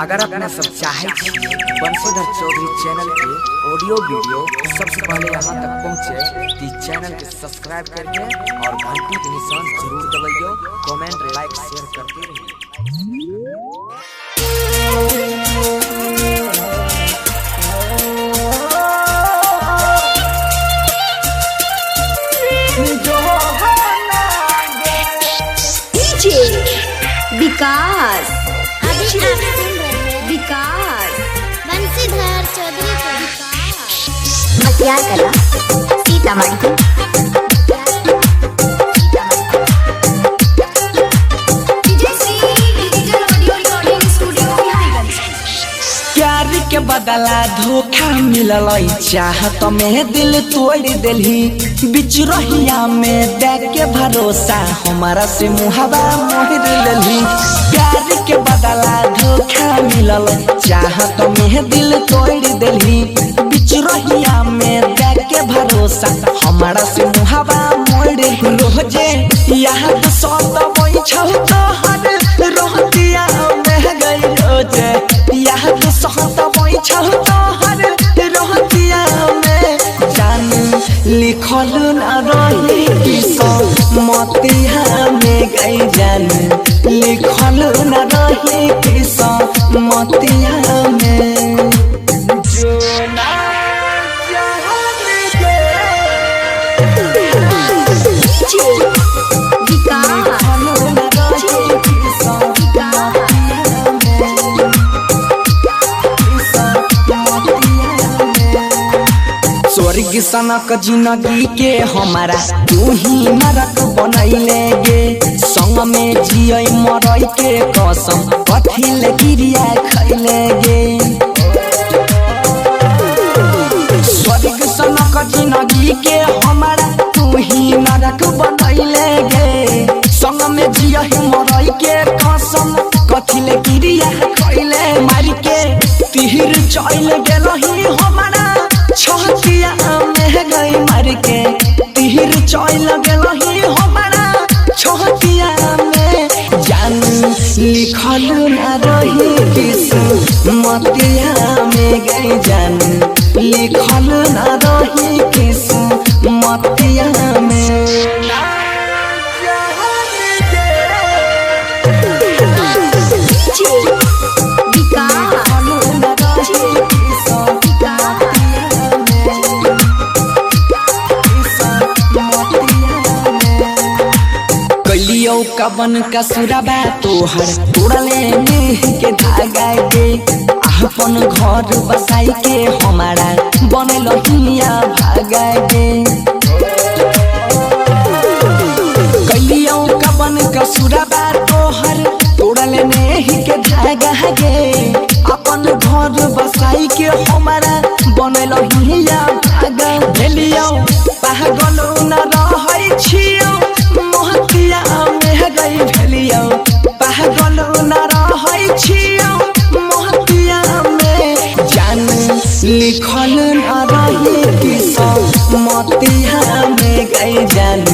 अगर अपना सब चाहे बंशीधर चौधरी चैनल के ऑडियो वीडियो सबसे पहले यहाँ तक पहुँचे तो चैनल के सब्सक्राइब करके और घंटी के निशान जरूर दबाइयो। कमेंट लाइक शेयर करते रहिए। विकास विकास बंशीधर चौधरी को विकास मसियार कला सीतामढ़ी। प्यार के बदला धोखा मिलल चाहत में दिल तोड़ दिली बिच रहिया में देख के भरोसा हमारा से मुहावा मोड़ लेली। प्यार के बदला धोखा मिलल चाहत में दिल तोड़ दिली बिच रहिया में देख के भरोसा हमारा से मुहावा मोड़ रोजे याद सत बैठौ तोहर रहतिया में गई रोजे याद सत बैठौ तोहर रहतिया में जान लिखल न रही किस्मतिया में गई जान लिखल न रही किस्मतिया में स्वर्ग सनक जिंदगी के हमारा तू ही नरक बनैले गे संग में जिय मरई के कसम कथिल क्रिया खैले गे। स्वर्ग सनक जिंदगी के हमारा तू ही नरक बनैले गे संग में जिय मरई के कसम कथिल क्रिया खैले मार के तीर चल गेलही हमारा छतिया में गई मार के तीर चल गेलही हमारा छतिया में जान लिखल न रही किस्मतिया में गई जान लिखल न रही किस्मतिया में। कबन का सुराबा तोहर तोड़ले नेह के धागा गे अपन घर बसाई के हमारा बनल हिया भागा गे। कलियो कबन का सुराबा तोहर तोड़ले नेह के धागा गे अपन घर बसाई के हमारा बनल हिया भागा भेलियो पागल न रहै छियो मोहतिया गई भेलियो पागल न रहै छियो मोहतिया में जान लिखल न रही किस्मतिया में गई जान